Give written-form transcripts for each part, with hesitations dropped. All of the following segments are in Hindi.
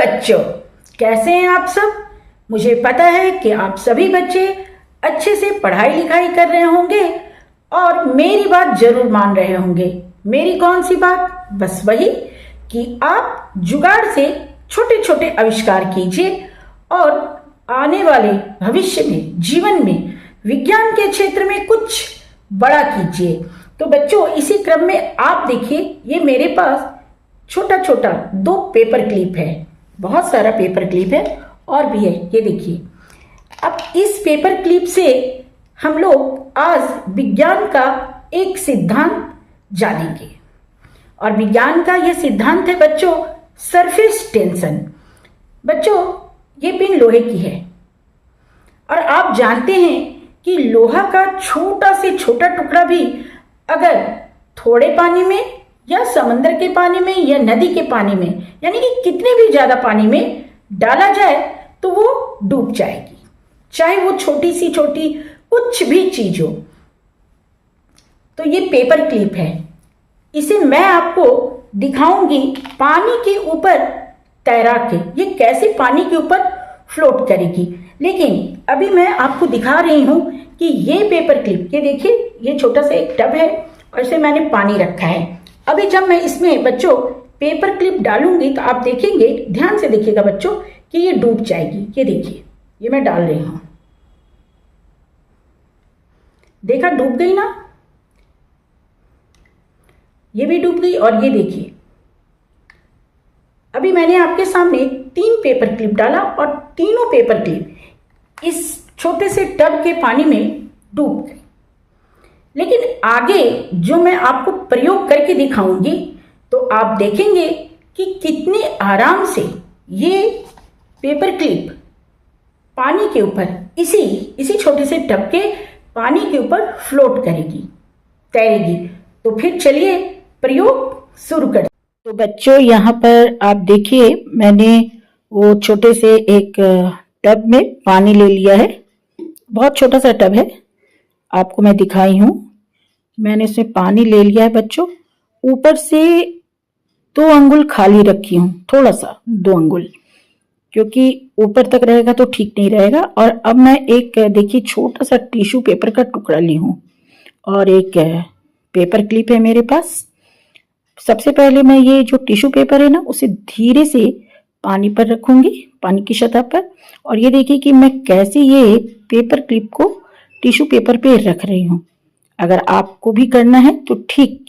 बच्चों, कैसे हैं आप सब। मुझे पता है कि आप सभी बच्चे अच्छे से पढ़ाई लिखाई कर रहे होंगे और मेरी बात जरूर मान रहे होंगे। मेरी कौन सी बात? बस वही कि आप जुगाड़ से छोटे छोटे आविष्कार कीजिए और आने वाले भविष्य में जीवन में विज्ञान के क्षेत्र में कुछ बड़ा कीजिए। तो बच्चों, इसी क्रम में आप देखिए, ये मेरे पास छोटा छोटा 2 पेपर क्लिप है। बहुत सारा पेपर क्लिप है और भी है, ये देखिए। अब इस पेपर क्लिप से हम लोग आज विज्ञान का एक सिद्धांत जानेंगे और विज्ञान का यह सिद्धांत है बच्चों, सरफेस टेंशन। बच्चों, ये पिन लोहे की है और आप जानते हैं कि लोहा का छोटा से छोटा टुकड़ा भी अगर थोड़े पानी में या समंदर के पानी में या नदी के पानी में, यानी कि कितने भी ज्यादा पानी में डाला जाए तो वो डूब जाएगी, चाहे वो छोटी सी छोटी कुछ भी चीज हो। तो ये पेपर क्लिप है, इसे मैं आपको दिखाऊंगी पानी के ऊपर तैरा के ये कैसे पानी के ऊपर फ्लोट करेगी। लेकिन अभी मैं आपको दिखा रही हूं कि ये पेपर क्लिप, ये देखिए, ये छोटा सा एक टब है और इसे मैंने पानी रखा है। अभी जब मैं इसमें बच्चों पेपर क्लिप डालूंगी तो आप देखेंगे, ध्यान से देखिएगा बच्चों, कि ये डूब जाएगी। ये देखिए, ये मैं डाल रही हूं, देखा डूब गई ना, ये भी डूब गई। और ये देखिए, अभी मैंने आपके सामने 3 पेपर क्लिप डाला और तीनों पेपर क्लिप इस छोटे से टब के पानी में डूब गई। लेकिन आगे जो मैं आपको प्रयोग करके दिखाऊंगी तो आप देखेंगे कि कितने आराम से ये पेपर क्लिप पानी के ऊपर इसी छोटे से टब के पानी के ऊपर फ्लोट करेगी, तैरेगी। तो फिर चलिए प्रयोग शुरू करें। तो बच्चों, यहाँ पर आप देखिए, मैंने वो छोटे से एक टब में पानी ले लिया है। बहुत छोटा सा टब है, आपको मैं दिखाई हूं। मैंने इसमें पानी ले लिया है बच्चों। ऊपर से 2 अंगुल खाली रखी हूं, थोड़ा सा 2 अंगुल, क्योंकि ऊपर तक रहेगा तो ठीक नहीं रहेगा। और अब मैं एक देखिए छोटा सा टिश्यू पेपर का टुकड़ा ली हूं और एक पेपर क्लिप है मेरे पास। सबसे पहले मैं ये जो टिश्यू पेपर है ना, उसे धीरे से पानी पर रखूंगी, पानी की सतह पर। और ये देखिए कि मैं कैसे ये पेपर क्लिप को टिश्यू पेपर पे रख रही हूँ। अगर आपको भी करना है तो ठीक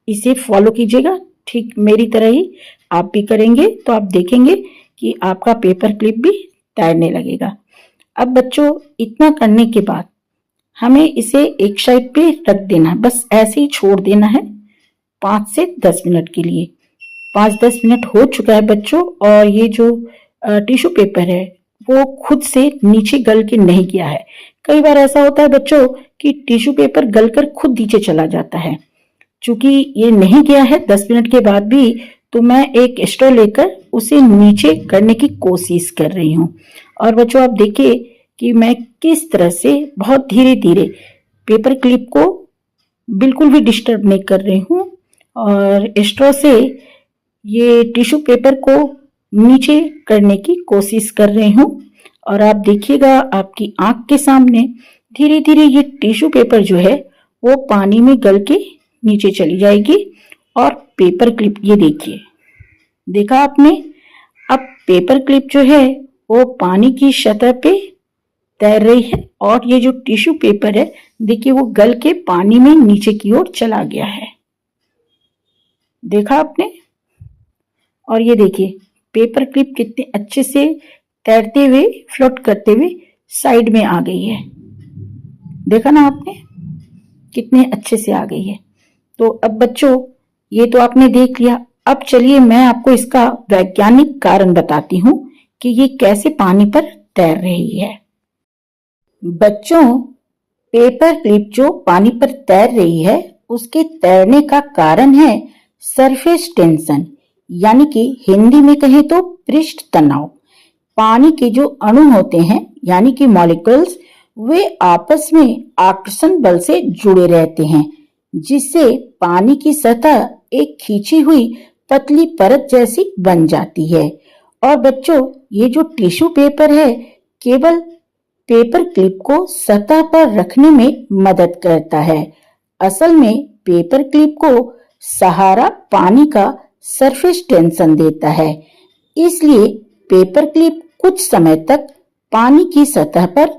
इसे फॉलो कीजिएगा, ठीक मेरी तरह ही आप भी करेंगे तो आप देखेंगे कि आपका पेपर क्लिप भी तैरने लगेगा। अब बच्चों, इतना करने के बाद हमें इसे एक साइड पे रख देना है, बस ऐसे ही छोड़ देना है 5 से 10 मिनट के लिए। 5-10 मिनट हो चुका है बच्चों और ये जो टिश्यू पेपर है वो खुद से नीचे गल के नहीं गया है। कई बार ऐसा होता है बच्चों कि टिश्यू पेपर गलकर खुद नीचे चला जाता है। चूंकि ये नहीं गया है 10 मिनट के बाद भी, तो मैं एक स्ट्रॉ लेकर उसे नीचे करने की कोशिश कर रही हूँ। और बच्चों, आप देखिए कि मैं किस तरह से बहुत धीरे धीरे पेपर क्लिप को बिल्कुल भी डिस्टर्ब नहीं कर रही हूँ और स्ट्रॉ से ये टिश्यू पेपर को नीचे करने की कोशिश कर रही हूँ। और आप देखिएगा, आपकी आंख के सामने धीरे धीरे ये टिश्यू पेपर जो है वो पानी में गल के नीचे चली जाएगी। और पेपर क्लिप, ये देखिए, देखा आपने, अब पेपर क्लिप जो है वो पानी की सतह पे तैर रही है और ये जो टिश्यू पेपर है देखिए वो गल के पानी में नीचे की ओर चला गया है। देखा आपने? और ये देखिए पेपर क्लिप कितने अच्छे से तैरते हुए, फ्लोट करते हुए साइड में आ गई है। देखा ना आपने, कितने अच्छे से आ गई है। तो अब बच्चों, ये तो आपने देख लिया। अब चलिए मैं आपको इसका वैज्ञानिक कारण बताती हूँ कि ये कैसे पानी पर तैर रही है। बच्चों, पेपर क्लिप जो पानी पर तैर रही है उसके तैरने का कारण है सरफेस टेंशन, यानी कि हिंदी में कहें तो पृष्ठ तनाव। पानी के जो अणु होते हैं यानी कि मॉलिक्यूल्स, वे आपस में आकर्षण बल से जुड़े रहते हैं, जिससे पानी की सतह एक खींची हुई पतली परत जैसी बन जाती है और बच्चों, ये जो टिश्यू पेपर है केवल पेपर क्लिप को सतह पर रखने में मदद करता है। असल में पेपर क्लिप को सहारा पानी का सरफेस टेंशन देता है, इसलिए पेपर क्लिप कुछ समय तक पानी की सतह पर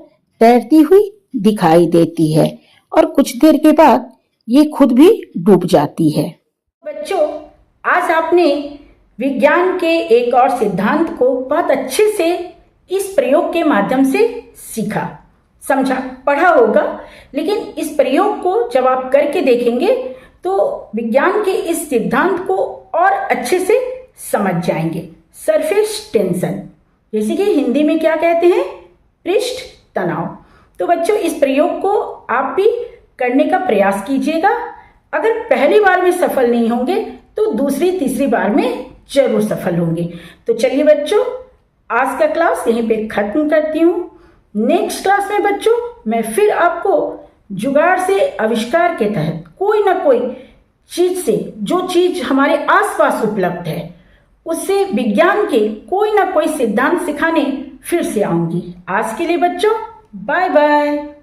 तैरती हुई दिखाई देती है और कुछ देर के बाद ये खुद भी डूब जाती है। बच्चों, आज आपने विज्ञान के एक और सिद्धांत को बहुत अच्छे से इस प्रयोग के माध्यम से सीखा, समझा, पढ़ा होगा, लेकिन इस प्रयोग को जब आप करके देखेंगे तो विज्ञान के इस सिद्धांत को और अच्छे से समझ जाएंगे। सरफेस टेंशन, जैसे कि हिंदी में क्या कहते हैं, पृष्ठ तनाव। तो बच्चों, इस प्रयोग को आप भी करने का प्रयास कीजिएगा। अगर पहली बार में सफल नहीं होंगे तो दूसरी तीसरी बार में जरूर सफल होंगे। तो चलिए बच्चों, आज का क्लास यहीं पे खत्म करती हूँ। नेक्स्ट क्लास में बच्चों मैं फिर आपको जुगाड़ से आविष्कार के तहत कोई ना कोई चीज से, जो चीज हमारे आसपास उपलब्ध है, उससे विज्ञान के कोई ना कोई सिद्धांत सिखाने फिर से आऊंगी। आज के लिए बच्चों बाय बाय।